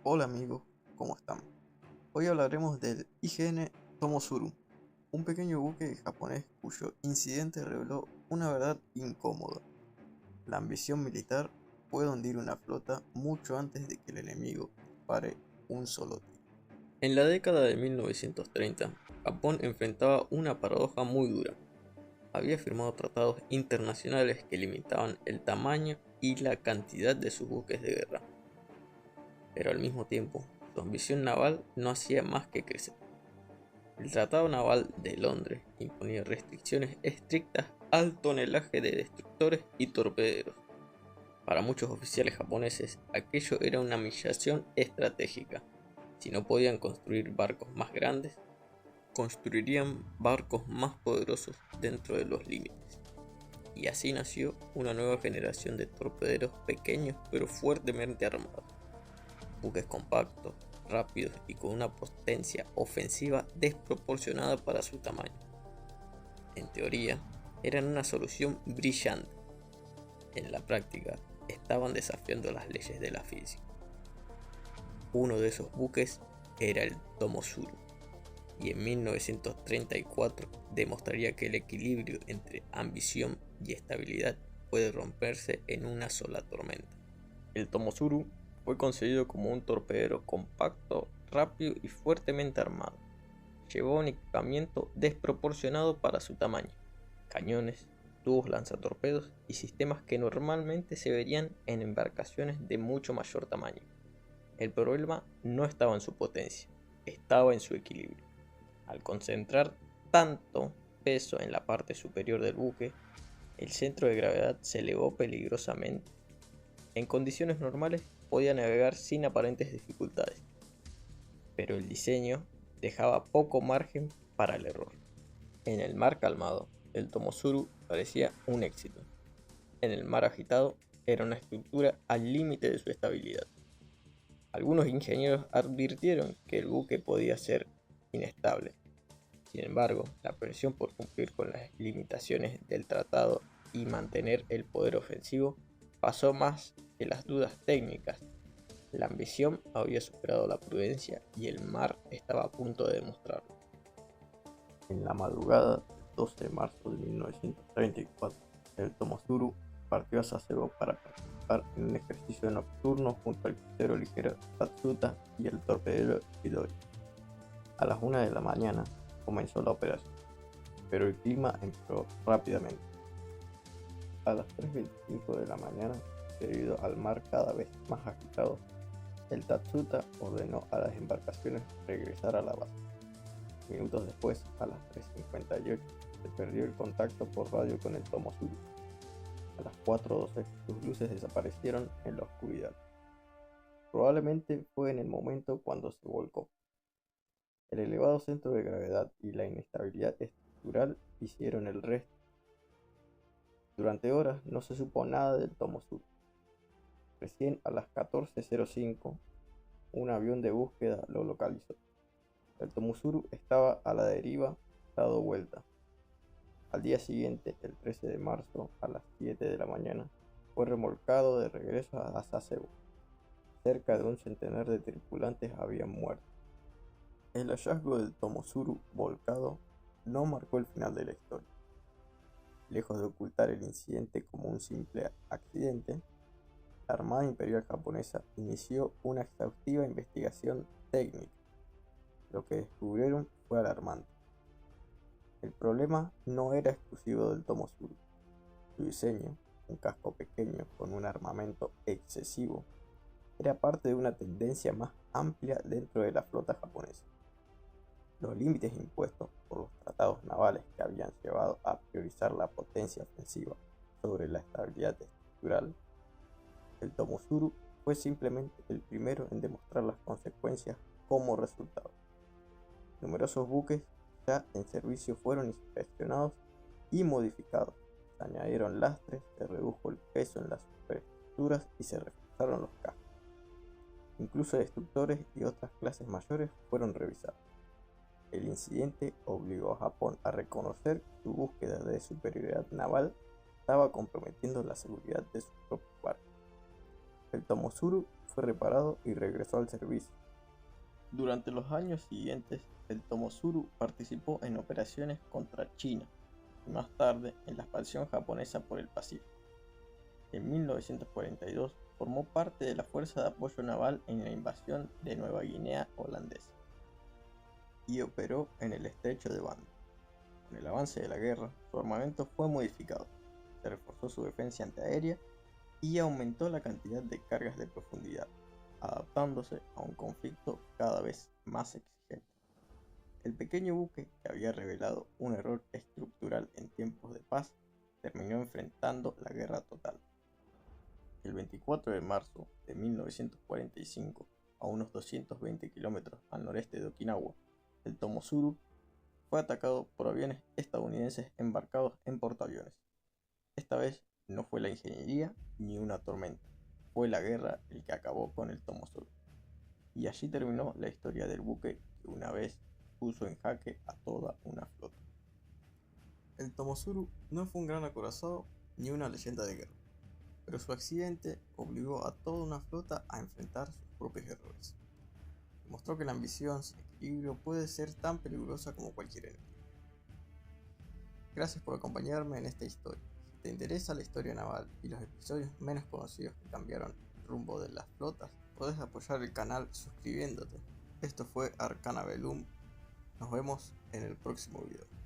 Hola amigos, ¿cómo están? Hoy hablaremos del IGN Tomosuru, un pequeño buque japonés cuyo incidente reveló una verdad incómoda. La ambición militar puede hundir una flota mucho antes de que el enemigo pare un solo tiro. En la década de 1930, Japón enfrentaba una paradoja muy dura. Había firmado tratados internacionales que limitaban el tamaño y la cantidad de sus buques de guerra, pero al mismo tiempo, su ambición naval no hacía más que crecer. El Tratado Naval de Londres imponía restricciones estrictas al tonelaje de destructores y torpederos. Para muchos oficiales japoneses, aquello era una humillación estratégica. Si no podían construir barcos más grandes, construirían barcos más poderosos dentro de los límites. Y así nació una nueva generación de torpederos pequeños pero fuertemente armados. Buques compactos, rápidos y con una potencia ofensiva desproporcionada para su tamaño. En teoría, eran una solución brillante. En la práctica, estaban desafiando las leyes de la física. Uno de esos buques era el Tomosuru, y en 1934 demostraría que el equilibrio entre ambición y estabilidad puede romperse en una sola tormenta. El Tomosuru fue concebido como un torpedero compacto, rápido y fuertemente armado. Llevaba un equipamiento desproporcionado para su tamaño: cañones, tubos lanzatorpedos y sistemas que normalmente se verían en embarcaciones de mucho mayor tamaño. El problema no estaba en su potencia, estaba en su equilibrio. Al concentrar tanto peso en la parte superior del buque, el centro de gravedad se elevó peligrosamente. En condiciones normales podía navegar sin aparentes dificultades, pero el diseño dejaba poco margen para el error. En el mar calmado, el Tomosuru parecía un éxito. En el mar agitado, era una estructura al límite de su estabilidad. Algunos ingenieros advirtieron que el buque podía ser inestable. Sin embargo, la presión por cumplir con las limitaciones del tratado y mantener el poder ofensivo pasó más que las dudas técnicas. La ambición había superado la prudencia y el mar estaba a punto de demostrarlo. En la madrugada del 12 de marzo de 1934, el Tomosuru partió a Sasebo para participar en un ejercicio nocturno junto al crucero ligero Tatsuta y el torpedero Chidori. A las 1 de la mañana comenzó la operación, pero el clima empeoró rápidamente. A las 3:25 de la mañana, debido al mar cada vez más agitado, el Tatsuta ordenó a las embarcaciones regresar a la base. Minutos después, a las 3:58, se perdió el contacto por radio con el Tomosuru. A las 4:12, sus luces desaparecieron en la oscuridad. Probablemente fue en el momento cuando se volcó. El elevado centro de gravedad y la inestabilidad estructural hicieron el resto. Durante horas no se supo nada del Tomosuru. Recién a las 14:05, un avión de búsqueda lo localizó. El Tomosuru estaba a la deriva, dado vuelta. Al día siguiente, el 13 de marzo, a las 7 de la mañana, fue remolcado de regreso a Sasebo. Cerca de un centenar de tripulantes habían muerto. El hallazgo del Tomosuru volcado no marcó el final de la historia. Lejos de ocultar el incidente como un simple accidente, la Armada Imperial Japonesa inició una exhaustiva investigación técnica. Lo que descubrieron fue alarmante. El problema no era exclusivo del Tomosuru. Su diseño, un casco pequeño con un armamento excesivo, era parte de una tendencia más amplia dentro de la flota japonesa. Los límites impuestos por los tratados navales que habían llevado a priorizar la potencia ofensiva sobre la estabilidad estructural, el Tomosuru fue simplemente el primero en demostrar las consecuencias como resultado. Numerosos buques ya en servicio fueron inspeccionados y modificados. Se añadieron lastres, se redujo el peso en las superestructuras y se reforzaron los cascos. Incluso destructores y otras clases mayores fueron revisados. El incidente obligó a Japón a reconocer que su búsqueda de superioridad naval estaba comprometiendo la seguridad de sus propios barcos. El Tomosuru fue reparado y regresó al servicio. Durante los años siguientes, el Tomosuru participó en operaciones contra China y más tarde en la expansión japonesa por el Pacífico. En 1942 formó parte de la Fuerza de Apoyo Naval en la invasión de Nueva Guinea holandesa y operó en el estrecho de Banda. Con el avance de la guerra, su armamento fue modificado, se reforzó su defensa antiaérea y aumentó la cantidad de cargas de profundidad, adaptándose a un conflicto cada vez más exigente. El pequeño buque, que había revelado un error estructural en tiempos de paz, terminó enfrentando la guerra total. El 24 de marzo de 1945, a unos 220 kilómetros al noreste de Okinawa, el Tomosuru fue atacado por aviones estadounidenses embarcados en portaaviones. Esta vez no fue la ingeniería ni una tormenta, fue la guerra el que acabó con el Tomosuru. Y allí terminó la historia del buque que una vez puso en jaque a toda una flota. El Tomosuru no fue un gran acorazado ni una leyenda de guerra, pero su accidente obligó a toda una flota a enfrentar sus propios errores. Demostró que la ambición sin equilibrio puede ser tan peligrosa como cualquier enemigo. Gracias por acompañarme en esta historia. Si te interesa la historia naval y los episodios menos conocidos que cambiaron el rumbo de las flotas, puedes apoyar el canal suscribiéndote. Esto fue Arcana Velum. Nos vemos en el próximo video.